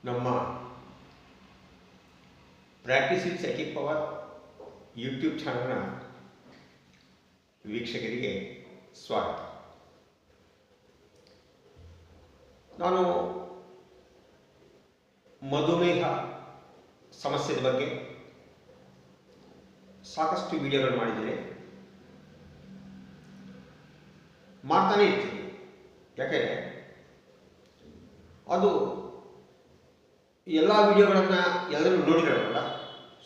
ನಮ್ಮ practice with psychic power YouTube ಚಾನಲ್ನ ವೀಕ್ಷಕರಿಗೆ ಸ್ವಾಗತ. ನಾನು ಮಧುಮೇಹ ಸಮಸ್ಯೆಯ ಬಗ್ಗೆ ಸಾಕಷ್ಟು ವಿಡಿಯೋಗಳು ಮಾಡಿದ್ದೇನೆ, ಮಾಡ್ತಾನೆ ಇರ್ತೀನಿ. ಯಾಕೆಂದರೆ ಅದು ಎಲ್ಲ ವಿಡಿಯೋಗಳನ್ನು ಎಲ್ಲರೂ ನೋಡಿರೋಲ್ಲ.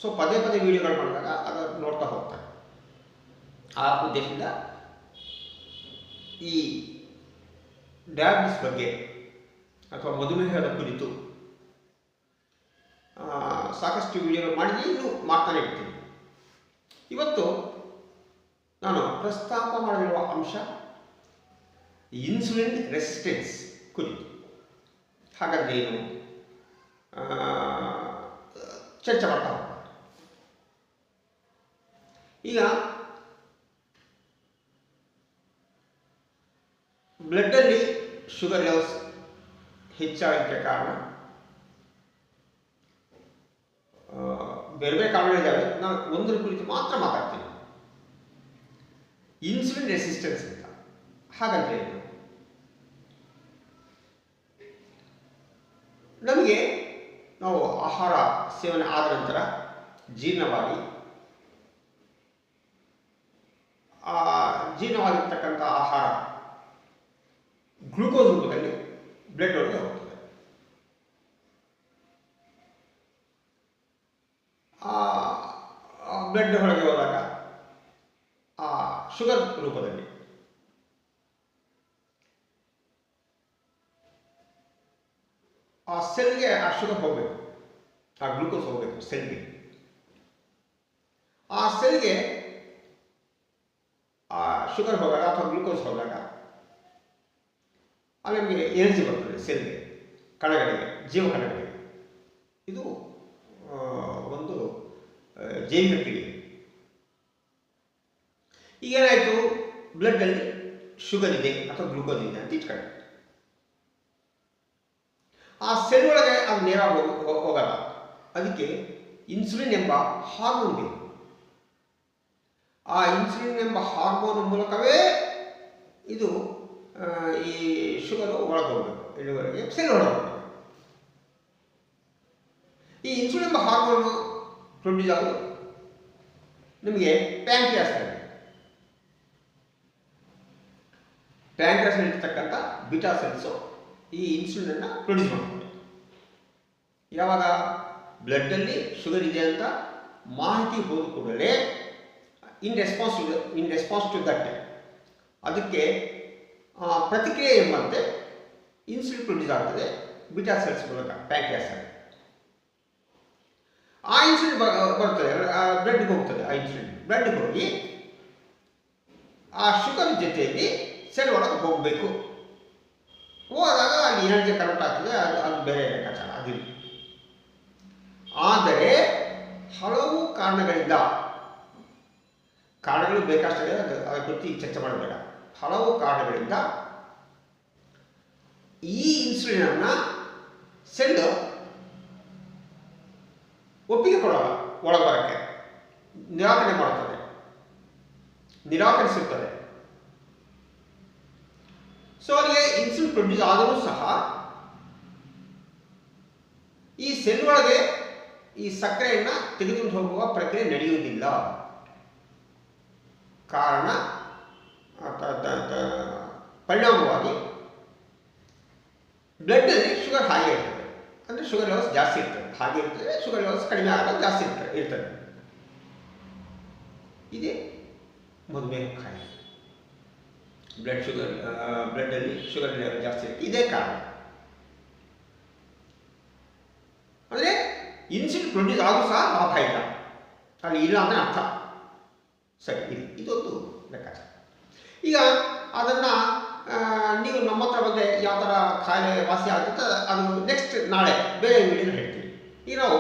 ಸೊ ಪದೇ ಪದೇ ವಿಡಿಯೋಗಳು ಮಾಡಿದಾಗ ಅದನ್ನು ನೋಡ್ತಾ ಹೋಗ್ತಾರೆ. ಆ ಉದ್ದೇಶದಿಂದ ಈ ಡಯಾಬಿಟಿಸ್ ಬಗ್ಗೆ ಅಥವಾ ಮಧುಮೇಹದ ಕುರಿತು ಸಾಕಷ್ಟು ವಿಡಿಯೋಗಳು ಮಾಡಿದ್ದೀನಿ, ಇನ್ನೂ ಮಾಡ್ತಾನೆ ಇರ್ತೀನಿ. ಇವತ್ತು ನಾನು ಪ್ರಸ್ತಾಪ ಮಾಡಲಿರುವ ಅಂಶ ಇನ್ಸುಲಿನ್ ರೆಸಿಸ್ಟೆನ್ಸ್ ಕುರಿತು. ಹಾಗಾದರೆ ಏನು ಚರ್ಚೆ ಮಾಡ್ತಾ ಹೋಗೋಣ. ಈಗ ಬ್ಲಡ್ಡಲ್ಲಿ ಶುಗರ್ ಲೆವೆಲ್ಸ್ ಹೆಚ್ಚಾಗಲಿಕ್ಕೆ ಕಾರಣ ಬೇರೆ ಬೇರೆ ಕಾರಣಗಳಿದ್ದಾವೆ. ನಾನು ಒಂದರ ಕುರಿತು ಮಾತ್ರ ಮಾತಾಡ್ತೀನಿ. ಇನ್ಸುಲಿನ್ ರೆಸಿಸ್ಟೆನ್ಸ್ ಅಂತ. ಹಾಗಂದ್ರೆ ಏನು? ನಮಗೆ ನಾವು ಆಹಾರ ಸೇವನೆ ಆದ ನಂತರ ಜೀರ್ಣವಾಗಿ ಜೀರ್ಣವಾಗಿರ್ತಕ್ಕಂಥ ಆಹಾರ ಗ್ಲೂಕೋಸ್ ರೂಪದಲ್ಲಿ ಬ್ಲಡ್ ಒಳಗೆ ಹೋಗ್ತದೆ. ಬ್ಲಡ್ ಹೊರಗೆ ಹೋದಾಗ ಶುಗರ್ ರೂಪದಲ್ಲಿ ಆ ಸೆಲ್ಗೆ ಆ ಶುಗರ್ ಹೋಗಬೇಕು, ಆ ಗ್ಲೂಕೋಸ್ ಹೋಗಬೇಕು ಸೆಲ್ಗೆ. ಆ ಸೆಲ್ಗೆ ಆ ಶುಗರ್ ಹೋದಾಗ ಅಥವಾ ಗ್ಲೂಕೋಸ್ ಹೋದಾಗ ಅಲ್ಲಿ ನಮಗೆ ಎನರ್ಜಿ ಬರ್ತದೆ ಸೆಲ್ಗೆ, ಕಣಗಳಿಗೆ, ಜೀವಕಣಗಳಿಗೆ. ಇದು ಒಂದು ಜೈವಿಕ ಕ್ರಿಯೆ. ಈಗೇನಾಯಿತು, ಬ್ಲಡ್ಡಲ್ಲಿ ಶುಗರ್ ಇದೆ ಅಥವಾ ಗ್ಲೂಕೋಸ್ ಇದೆ ಅಂತ ಇಟ್ಕೊಳ್ಳಿ. ಆ ಸೆಲ್ ಒಳಗೆ ಅದು ನೇರ ಹೋಗಲ್ಲ. ಅದಕ್ಕೆ ಇನ್ಸುಲಿನ್ ಎಂಬ ಹಾರ್ಮೋನ್ ಬೇಕು. ಆ ಇನ್ಸುಲಿನ್ ಎಂಬ ಹಾರ್ಮೋನ್ ಮೂಲಕವೇ ಇದು ಈ ಶುಗರು ಒಳಗೆ ಹೋಗಬೇಕು, ಇಲ್ಲಿವರೆಗೆ ಸೆಲ್ ಒಳಗೆ ಹೋಗಬೇಕು. ಈ ಇನ್ಸುಲಿನ್ ಎಂಬ ಹಾರ್ಮೋನ್ ಪ್ರೊಡ್ಯೂಸ್ ಆಗೋದು ನಿಮಗೆ ಪ್ಯಾಂಕ್ರಿಯಾಸ್ನಲ್ಲಿ. ಪ್ಯಾಂಕ್ರಿಯಾಸ್ನಲ್ಲಿರ್ತಕ್ಕಂಥ ಬಿಟಾ ಸೆಲ್ಸು ಈ ಇನ್ಸುಲಿನನ್ನು ಪ್ರೊಡ್ಯೂಸ್ ಮಾಡ್ತದೆ. ಯಾವಾಗ ಬ್ಲಡ್ಡಲ್ಲಿ ಶುಗರ್ ಇದೆ ಅಂತ ಮಾಹಿತಿ ಹೋದ ಕೂಡಲೇ ಇನ್ ರೆಸ್ಪಾನ್ಸ್ ಟು ದಟ್ ಅದಕ್ಕೆ ಪ್ರತಿಕ್ರಿಯೆ ಎಂಬಂತೆ ಇನ್ಸುಲಿನ್ ಪ್ರೊಡ್ಯೂಸ್ ಆಗ್ತದೆ ಬಿಟಾ ಸೆಲ್ಸ್ ಮೂಲಕ ಪ್ಯಾಂಕ್ರಿಯಾಸ್ನಲ್ಲಿ. ಆ ಇನ್ಸುಲಿನ್ ಬರ್ತದೆ, ಬ್ಲಡ್ಗೆ ಹೋಗ್ತದೆ. ಆ ಇನ್ಸುಲಿನ್ ಬ್ಲಡ್ಗೆ ಹೋಗಿ ಆ ಶುಗರ್ ಜೊತೆಯಲ್ಲಿ ಸೆಲ್ ಒಳಗೆ ಹೋಗಬೇಕು. ಹೋದಾಗ ಅಲ್ಲಿ ಎನರ್ಜಿ ಕನ್ವರ್ಟ್ ಆಗ್ತದೆ. ಅದು ಬೇರೆ ಲೆಕ್ಕಾಚಾರ, ಅದಿಲ್ಲ. ಆದರೆ ಹಲವು ಕಾರಣಗಳಿಂದ, ಕಾರಣಗಳು ಬೇಕಷ್ಟೇ, ಅದರ ಕುರಿತು ಚರ್ಚೆ ಮಾಡಬೇಡ. ಹಲವು ಕಾರಣಗಳಿಂದ ಈ ಇನ್ಸುಲಿನನ್ನು ಸೆಲ್ ಒಪ್ಪಿಗೆ ಕೊಡೋಲ್ಲ, ಒಳಗೆ ಬರೋಕ್ಕೆ ನಿರಾಕರಣೆ ಮಾಡುತ್ತದೆ, ನಿರಾಕರಿಸುತ್ತದೆ. ಸೊ ಅಲ್ಲಿಗೆ ಇನ್ಸುಲಿನ್ ಪ್ರೊಡ್ಯೂಸ್ ಆದರೂ ಸಹ ಈ ಸೆಲ್ ಒಳಗೆ ಈ ಸಕ್ಕರೆಯನ್ನು ತೆಗೆದುಕೊಂಡು ಹೋಗುವ ಪ್ರಕ್ರಿಯೆ ನಡೆಯುವುದಿಲ್ಲ. ಕಾರಣ ಪರಿಣಾಮವಾಗಿ ಬ್ಲಡ್ಡಲ್ಲಿ ಶುಗರ್ ಹಾಗೆ ಇರ್ತದೆ. ಅಂದರೆ ಶುಗರ್ ಲೆವೆಲ್ಸ್ ಜಾಸ್ತಿ ಇರ್ತದೆ, ಹಾಗೆ ಇರ್ತದೆ. ಶುಗರ್ ಲೆವೆಲ್ಸ್ ಕಡಿಮೆ ಆದಾಗ ಜಾಸ್ತಿ ಇರ್ತದೆ. ಇದೇ ಮಧುಮೇಹ ಕಾಯಿಲೆ. ಬ್ಲಡ್ಡಲ್ಲಿ ಶುಗರ್ ಲೆವೆಲ್ ಜಾಸ್ತಿ ಇರುತ್ತೆ. ಇದೇ ಕಾರಣ. ಅಂದರೆ ಇನ್ಸುಲಿನ್ ಪ್ರೊಡ್ಯೂಸ್ ಆದರೂ ಸಹ ಲಾಭ ಇಲ್ಲ, ಅಲ್ಲಿ ಇಲ್ಲ ಅಂದರೆ ಅರ್ಥ. ಸರಿ, ಇದೊಂದು ಲೆಕ್ಕಾಚಾರ. ಈಗ ಅದನ್ನು ನೀವು ನಮ್ಮ ಹತ್ರ ಬಂದರೆ ಯಾವ ಥರ ಕಾಯಿಲೆ ವಾಸಿ ಆಗುತ್ತೆ ಅದು ನೆಕ್ಸ್ಟ್ ನಾಳೆ ಬೇರೆ ವಿಡಿಯೋದಲ್ಲಿ ಹೇಳ್ತೀವಿ. ಈಗ ನಾವು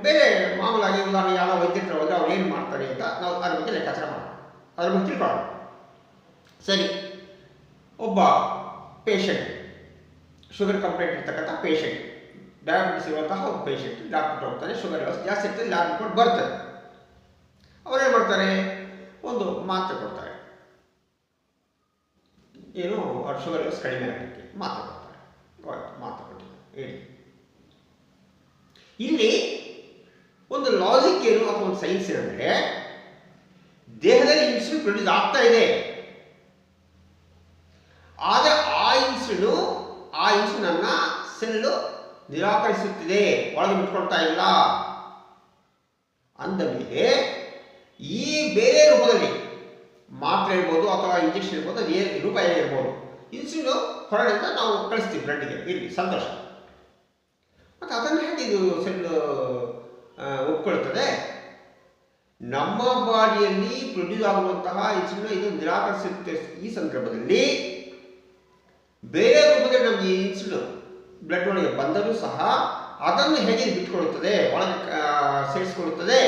ಬೇರೆ ಮಾಮೂಲಾಗಿ ಉದಾಹರಣೆ ಯಾವ ವೈದ್ಯರು ಹೋದರೆ ಅವ್ರು ಏನು ಮಾಡ್ತಾರೆ ಅಂತ ನಾವು ಅದ್ರ ಬಗ್ಗೆ ಲೆಕ್ಕಾಚಾರ ಮಾಡೋಣ, ಅದ್ರ ಬಗ್ಗೆ ತಿಳ್ಕೊಳ್ಳೋಣ. ಸರಿ, ಒಬ್ಬ ಪೇಷಂಟ್, ಶುಗರ್ ಕಂಪ್ಲೇಂಟ್ ಇರ್ತಕ್ಕಂಥ ಪೇಷಂಟ್ ಡಯಾಬಿಟಿಸ್ ಇರುವಂತಹ ಒಂದು ಪೇಷಂಟ್ ಡಾಕ್ಟರ್ ಹೋಗ್ತಾನೆ, ಶುಗರ್ ಜಾಸ್ತಿ ಇರ್ತದೆ, ಲ್ಯಾಬ್ ರಿಪೋರ್ಟ್ ಬರ್ತದೆ. ಅವರೇನು ಮಾಡ್ತಾರೆ, ಒಂದು ಮಾತ್ರೆ ಕೊಡ್ತಾರೆ, ಏನು ಅವ್ರ ಶುಗರ್ ಲೆವೆಲ್ಸ್ ಕಡಿಮೆ ಆಗಲಿಕ್ಕೆ ಮಾತ್ರೆ ಕೊಡ್ತಾರೆ. ಮಾತ್ರೆ ಕೊಟ್ಟಿದ್ದಾರೆ ಹೇಳಿ. ಇಲ್ಲಿ ಒಂದು ಲಾಜಿಕ್ ಏನು ಅಥವಾ ಒಂದು ಸೈನ್ಸ್ ಏನಂದರೆ, ದೇಹದಲ್ಲಿ ಇನ್ಸುಲಿನ್ ಪ್ರೊಡ್ಯೂಸ್ ಆಗ್ತಾ ಇದೆ, ಆದರೆ ಆ ಇನ್ಸುಲಿನ್ ಅನ್ನ ಸೆಲ್ಲು ನಿರಾಕರಿಸುತ್ತಿದೆ, ಒಳಗೆ ಬಿಟ್ಕೊಳ್ತಾ ಇಲ್ಲ. ಅಂದ ಮೇಲೆ ಈ ಬೇರೆ ರೂಪದಲ್ಲಿ ಮಾತ್ರೆ ಇರ್ಬೋದು ಅಥವಾ ಇಂಜೆಕ್ಷನ್ ಇರ್ಬೋದು, ಅದು ಏನು ರೂಪ ಏನಿರ್ಬೋದು, ಇನ್ಸುಲಿನ್ ಹೊರಗಡೆಯಿಂದ ನಾವು ಕಳಿಸ್ತೀವಿ ಬ್ಲಡ್ಗೆ, ಇರಲಿ ಸಂತೋಷ. ಮತ್ತು ಅದನ್ನು ಹೇಗೆ ಇದು ಸೆಲ್ಲು ಒಪ್ಕೊಳ್ತದೆ? ನಮ್ಮ ಬಾಡಿಯಲ್ಲಿ ಪ್ರೊಡ್ಯೂಸ್ ಆಗುವಂತಹ ಇನ್ಸುಲಿನ್ ಇದು ನಿರಾಕರಿಸುತ್ತೆ. ಈ ಸಂದರ್ಭದಲ್ಲಿ ಬೇರೆ ರೂಪದಲ್ಲಿ ನಮಗೆ ಇನ್ಸುಲಿನ್ ಬ್ಲಡ್ ಒಳಗೆ ಬಂದರೂ ಸಹ ಅದನ್ನು ಹೇಗೆ ಬಿಟ್ಕೊಳ್ಳುತ್ತದೆ, ಒಳಗೆ ಸೇರಿಸಿಕೊಳ್ಳುತ್ತದೆ,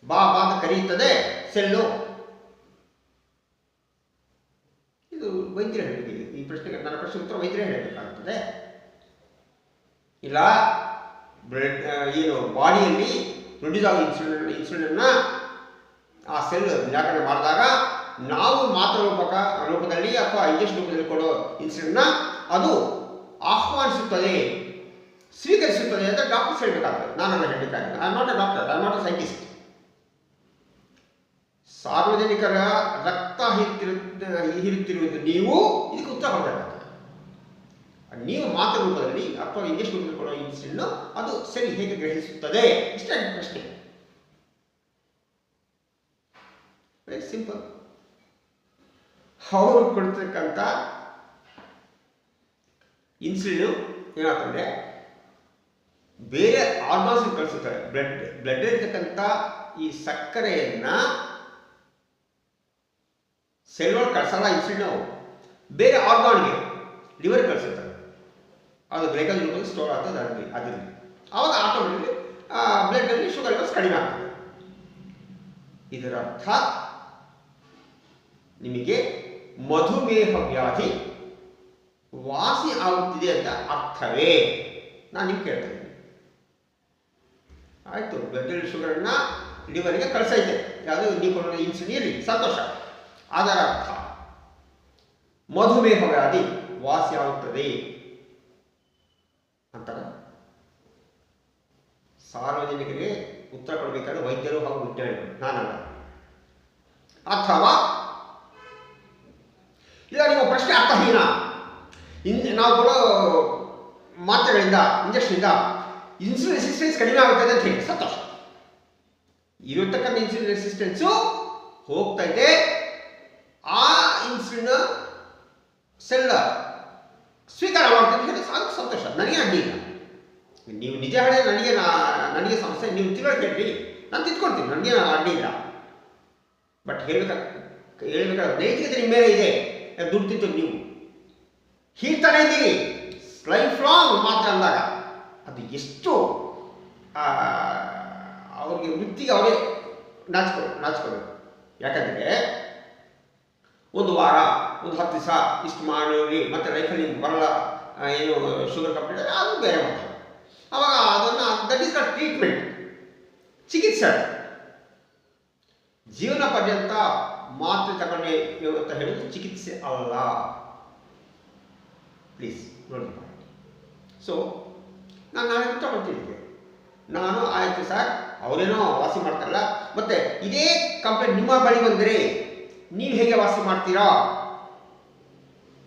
ಬಾ ಅಂತ ಕರೆಯುತ್ತದೆ ಸೆಲ್ಲು. ಇದು ವೈದ್ಯರು ಹೇಳಬೇಕು. ಈ ಪ್ರಶ್ನೆಗೆ ನನ್ನ ಪ್ರಶ್ನೆ ಉತ್ತರ ವೈದ್ಯರೇ ಹೇಳಬೇಕಾಗುತ್ತದೆ. ಇಲ್ಲ ಬ್ಲಡ್ ಏನು ಬಾಡಿಯಲ್ಲಿ ಪ್ರೊಡ್ಯೂಸ್ ಆಗೋ ಇನ್ಸುಲಿನನ್ನು ಆ ಸೆಲ್ ನಿರಾಕರಣೆ ಮಾಡಿದಾಗ ನಾವು ಮಾತ್ರ ರೂಪದಲ್ಲಿ ಅಥವಾ ಇಂಜೆಕ್ಷನ್ ರೂಪದಲ್ಲಿ ಕೊಡೋ ಇನ್ಸುಲಿನ್ನ ಅದು ಆಹ್ವಾನಿಸುತ್ತದೆ, ಸ್ವೀಕರಿಸುತ್ತದೆ ಅಂತ ಡಾಕ್ಟರ್ಸ್ ಹೇಳಬೇಕಾಗ್ತದೆ. ನಾನಲ್ಲ ಹೇಳಬೇಕಾಗಿಲ್ಲ. I am not A doctor, I am not A scientist. ಸಾರ್ವಜನಿಕರ ರಕ್ತ ಹೀರುತ್ತಿರುವುದು ನೀವು ಇದಕ್ಕೆ ಉತ್ತರ ಕೊಡಬೇಕಾಗ್ತದೆ. ನೀವು ಮಾತ್ರ ರೂಪದಲ್ಲಿ ಅಥವಾ ಇಂಜೆಕ್ಷನ್ ರೂಪದಲ್ಲಿ ಕೊಡೋ ಇನ್ಸುಲಿನ್ ಅದು ಸೆಲ್ ಹೇಗೆ ಗ್ರಹಿಸುತ್ತದೆ, ಇಷ್ಟೇ ಪ್ರಶ್ನೆ. Very simple. ಅವರು ಕೊಡ್ತಕ್ಕಂಥ ಇನ್ಸುಲಿನ್ ಏನಾಗ್ತದೆ, ಬೇರೆ ಆರ್ಗಾನ್ಸ್ ಕಳಿಸುತ್ತಾರೆ. ಬ್ಲಡ್ ಇರ್ತಕ್ಕಂಥ ಈ ಸಕ್ಕರೆಯನ್ನ ಸೆಲ್ ಒಳಗೆ ಕಳಿಸಲ್ಲ ಇನ್ಸುಲಿನ್, ಬೇರೆ ಆರ್ಗಾನ್ಗೆ ಲಿವರ್ ಕಳಿಸುತ್ತಾರೆ. ಅದು ಗ್ಲೈಕೋಜನ್ ರೂಪದಲ್ಲಿ ಸ್ಟೋರ್ ಆಗ್ತದೆ ಅದರಲ್ಲಿ. ಆವಾಗ ಆಟೋಮೆಟಿಕ್ಲಿ ಬ್ಲಡ್ನಲ್ಲಿ ಶುಗರ್ ಲೆವೆಲ್ಸ್ ಕಡಿಮೆ ಆಗ್ತದೆ. ಇದರ ಅರ್ಥ ನಿಮಗೆ ಮಧುಮೇಹ ವ್ಯಾಧಿ ವಾಸಿ ಆಗುತ್ತಿದೆ ಅಂತ ಅರ್ಥವೇ? ನಾನು ನಿಮ್ಗೆ ಕೇಳ್ತಾ ಇದ್ದೀನಿ. ಆಯಿತು, ಬ್ಲಡ್ ಶುಗರನ್ನ ಲಿವರ್ಗೆ ಕಳಿಸೈತೆ, ಯಾವುದು ನೀವು ಕೊಡೋ ಇನ್ಸುಲಿನ್ ಇರಲಿ ಸಂತೋಷ. ಅದರ ಅರ್ಥ ಮಧುಮೇಹ ವ್ಯಾಧಿ ವಾಸಿ ಆಗುತ್ತದೆ ಅಂತಾರ? ಸಾರ್ವಜನಿಕರಿಗೆ ಉತ್ತರ ಕೊಡಬೇಕಾದ್ರೆ ವೈದ್ಯರು ಹಾಗೂ ವಿಜ್ಞಾನಿಗಳು, ನಾನಲ್ಲ. ಅಥವಾ ಇಲ್ಲ ನಿಮ್ಮ ಪ್ರಶ್ನೆ ಅರ್ಥಹೀನ, ನಾವು ಕೊಡೋ ಮಾತ್ರೆಗಳಿಂದ ಇಂಜೆಕ್ಷನಿಂದ ಇನ್ಸುಲಿನ್ ರೆಸಿಸ್ಟೆನ್ಸ್ ಕಡಿಮೆ ಆಗುತ್ತದೆ ಅಂತ ಹೇಳಿ ಸಂತೋಷ. ಇರತಕ್ಕಂಥ ಇನ್ಸುಲಿನ್ ರೆಸಿಸ್ಟೆನ್ಸು ಹೋಗ್ತಾ ಇದೆ, ಆ ಇನ್ಸುಲಿನ್ ಸೆಲ್ ಸ್ವೀಕಾರ ಮಾಡ್ತಾರೆ ಹೇಳಿ ಸಾಕು ಸಂತೋಷ. ನನಗೆ ಅಡ್ಡಿ ಇಲ್ಲ. ನೀವು ನಿಜ ಹೇಳಿ ನನಗೆ ಸಮಸ್ಯೆ, ನೀವು ತಿಳುವಳಿಕೆ ಹೇಳಿ, ನಾನು ತಿಳ್ಕೊಳ್ತೀನಿ, ನನಗೆ ಅಡ್ಡಿ ಇಲ್ಲ. ಬಟ್ ಹೇಳ್ಬೇಕಾದ್ರೆ ನೈತಿಕತೆ ನಿಮ್ಮ ಮೇಲೆ ಇದೆ. ದುಡ್ಡು ತಿಂತು ನೀವು ಹೀರ್ತಾನೆ ಇದ್ದೀರಿ ಲೈಫ್ ಲಾಂಗ್ ಮಾತ್ರ ಅಂದಾಗ ಅದು ಎಷ್ಟು ಅವ್ರಿಗೆ ವೃತ್ತಿಗೆ ಅವರೇ ನಾಚ್ಕೋಬೇಕು. ಯಾಕಂದರೆ ಒಂದು ವಾರ, ಒಂದು 10 ದಿವಸ ಇಷ್ಟು ಮಾಡಿ ಮತ್ತೆ ಲೈಫಲ್ಲಿ ಬರಲ್ಲ ಏನು ಶುಗರ್ ಕಂಪ್ಲೀಟ್ ಅದು ಬೇರೆ ಮಾಡ್ತಾರೆ. ಅವಾಗ ಅದನ್ನು ದಟ್ ಈಸ್ ದ ಟ್ರೀಟ್ಮೆಂಟ್, ಚಿಕಿತ್ಸೆ. ಜೀವನ ಪರ್ಯಂತ ಮಾತ್ರೆ ತಗೊಂಡೆ ಅಂತ ಹೇಳೋದು ಚಿಕಿತ್ಸೆ ಅಲ್ಲ. ಪ್ಲೀಸ್ ನೋಡಿ. ಸೊ ನಾನು ನಾಳೆ ತಗೊಳ್ತಿದ್ದೆ, ನಾನು ಆಯಿತು ಸರ್ ಅವರೇನೋ ವಾಸಿ ಮಾಡ್ತಾರಲ್ಲ, ಮತ್ತೆ ಇದೇ ಕಂಪ್ಲೇಂಟ್ ನಿಮ್ಮ ಬಳಿ ಬಂದರೆ ನೀವು ಹೇಗೆ ವಾಸಿ ಮಾಡ್ತೀರಾ?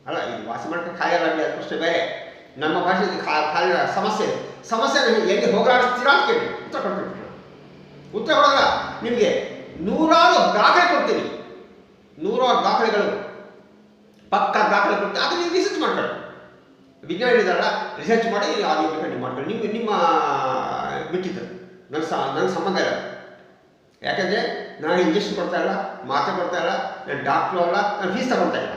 ಅಲ್ಲ, ಇದು ವಾಸಿ ಮಾಡ್ಕೊಂಡು ಖಾಲಿ ಅಲ್ಲ, ಅದು ಪ್ರಶ್ನೆ ಬೇರೆ. ನಮ್ಮ ಭಾಷೆಯಲ್ಲಿ ಖಾಲಿ ಸಮಸ್ಯೆ ಹೆಂಗೆ ಹೋಗಲಾಡಿಸ್ತೀರಾ ಅಂತ ಕೇಳಿ ಉತ್ತರ ಕೊಡ್ತೀನಿ. ಉತ್ತರ ಕೊಡೋಲ್ಲ, ನಿಮಗೆ 100 ದಾಖಲೆ ಕೊಡ್ತೀನಿ, 100 ದಾಖಲೆಗಳು, ಪಕ್ಕ ದಾಖಲೆ ಕೊಡ್ತೀನಿ. ಅದು ನೀವು ರಿಸರ್ಚ್ ಮಾಡ್ಕೊಳ್ಳಿ. ವಿಜ್ಞಾನ ಹೇಳಿದಾರಲ್ಲ, ರಿಸರ್ಚ್ ಮಾಡಿ ಅದು ಬೇಕಾದ್ರೆ ಮಾಡ್ಕೊಳ್ಳಿ. ನಿಮ್ಮ ಬಿಟ್ಟಿದ್ದಾರೆ, ನನ್ನ ಸಂಬಂಧ ಇಲ್ಲ. ಯಾಕಂದರೆ ನಾನು ಇಂಜೆಕ್ಷನ್ ಕೊಡ್ತಾ ಇಲ್ಲ, ಮಾತ್ರೆ ಕೊಡ್ತಾ ಇಲ್ಲ, ನಾನು ಡಾಕ್ಟ್ರು ಅಲ್ಲ, ನಾನು ಫೀಸ್ ತಗೊಳ್ತಾ ಇಲ್ಲ.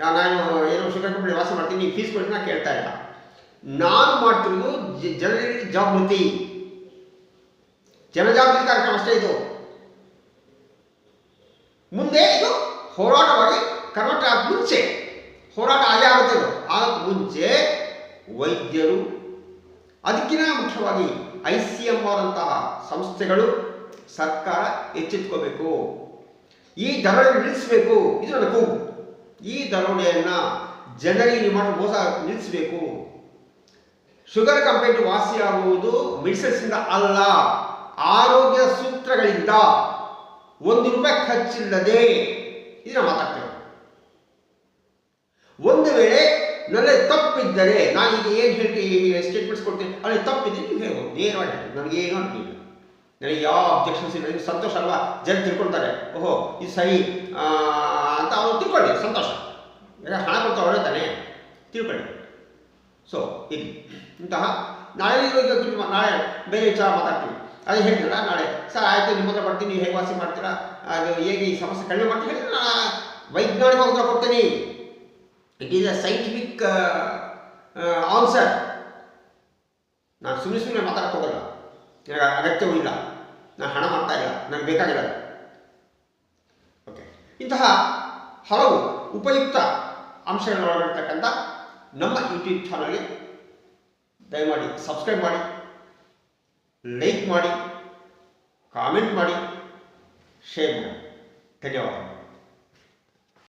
ನಾನು ಏನೋ ಶುಗರ್ ಕಂಪ್ನಿ ವಾಸ ಮಾಡ್ತೀನಿ, ನೀವು ಫೀಸ್ ಕೊಟ್ಟು ನಾನು ಕೇಳ್ತಾ ಇಲ್ಲ. ನಾನು ಮಾಡ್ತಿರೋದು ಜನರಲ್ಲಿ ಜಾಗೃತಿ, ಜನಜಾಗೃತಿ ಕಾರ್ಯಕ್ರಮ ಅಷ್ಟೇ. ಇದು ಮುಂದೆ ಇದು ಹೋರಾಟವಾಗಿ ಕನ್ವರ್ಟ್ ಆಗ ಮುಂಚೆ ಹೋರಾಟ ಆಗೇ ಆಗುತ್ತೆ. ಆಗ ಮುಂಚೆ ವೈದ್ಯರು ಅದಕ್ಕಿಂತ ಮುಖ್ಯವಾಗಿ ICMR ಅಂತಹ ಸಂಸ್ಥೆಗಳು ಸರ್ಕಾರ ಎಚ್ಚೆತ್ತುಕೋಬೇಕು. ಈ ದರೋಡೆ ನಿಲ್ಲಿಸಬೇಕು. ಇದು ನನ್ನ ಕೂಗು. ಈ ದರೋಡೆಯನ್ನು ಜನರಿಗೆ ಮಾಡಿ ಮೋಸ ನಿಲ್ಲಿಸಬೇಕು. ಶುಗರ್ ಕಂಪ್ಲೇಂಟ್ ವಾಸಿಯಾಗುವುದು ಮೆಡಿಸಿನ್ಸಿಂದ ಅಲ್ಲ, ಆರೋಗ್ಯ ಸೂತ್ರಗಳಿಂದ, ₹1 ಖರ್ಚಿಲ್ಲದೆ. ಇದನ್ನ ಮಾತಾಡ್ತೇವೆ. ಒಂದು ವೇಳೆ ನನ್ನಲ್ಲಿ ತಪ್ಪಿದ್ದರೆ, ನಾನು ಈಗ ಏನು ಹೇಳಿ ಸ್ಟೇಟ್ಮೆಂಟ್ಸ್ ಕೊಡ್ತೀನಿ, ಅಲ್ಲಿ ತಪ್ಪಿದ್ರೆ ನೀವು ಹೇಳ್ಬೋದು, ನೇರವಾಗಿ ನನಗೇನು ಅನ್ಲಿಲ್ಲ, ನನಗೆ ಯಾವ ಅಬ್ಜೆಕ್ಷನ್ಸ್ ಇಲ್ಲ, ನಿಮ್ಗೆ ಸಂತೋಷ ಅಲ್ವಾ, ಜನ ತಿಳ್ಕೊಳ್ತಾರೆ, ಓಹೋ ಇದು ಸರಿ ಅಂತ ಅವ್ರು ತಿಳ್ಕೊಳ್ಳಿ, ಸಂತೋಷ. ಹಣ ಕೊಡ್ತಾ ಅವರೇ ತಾನೆ, ತಿಳ್ಕೊಳ್ಳಿ. ಸೊ ಇಲ್ಲಿ ಇಂತಹ ನಾಳೆ ನಾಳೆ ಬೇರೆ ವಿಚಾರ ಮಾತಾಡ್ತೀವಿ. ಅದೇ ಹೇಳ್ತೀರ ನಾಳೆ, ಸರ್ ಆಯಿತು ನಿಮ್ಮ ಹತ್ರ ಬರ್ತೀನಿ, ಹೇಗೆ ವಾಸಿ ಮಾಡ್ತೀರಾ, ಅದು ಹೇಗೆ ಈ ಸಮಸ್ಯೆ ಕಡಿಮೆ ಮಾಡ್ತೀನಿ ಹೇಳಿದ್ರೆ ನಾನು ವೈಜ್ಞಾನಿಕ ಉತ್ತರ ಕೊಡ್ತೀನಿ. It is a scientific answer. ನಾನು ಸುಮ್ಮನೆ ಮಾತಾಡಕ್ಕೆ ಹೋಗಲ್ಲ, ನನಗೆ ಅಗತ್ಯವೂ ಇಲ್ಲ, ನಾನು ಹಣ ಮಾಡ್ತಾ ಇಲ್ಲ, ನನಗೆ ಬೇಕಾಗಿಲ್ಲ. ಓಕೆ, ಇಂತಹ ಹಲವು ಉಪಯುಕ್ತ ಅಂಶಗಳನ್ನು ಒಳಗಿರ್ತಕ್ಕಂಥ ನಮ್ಮ ಯೂಟ್ಯೂಬ್ ಚಾನಲ್ಗೆ ದಯಮಾಡಿ ಸಬ್ಸ್ಕ್ರೈಬ್ ಮಾಡಿ, ಲೈಕ್ ಮಾಡಿ, ಕಾಮೆಂಟ್ ಮಾಡಿ, ಶೇರ್ ಮಾಡಿ. ಧನ್ಯವಾದ.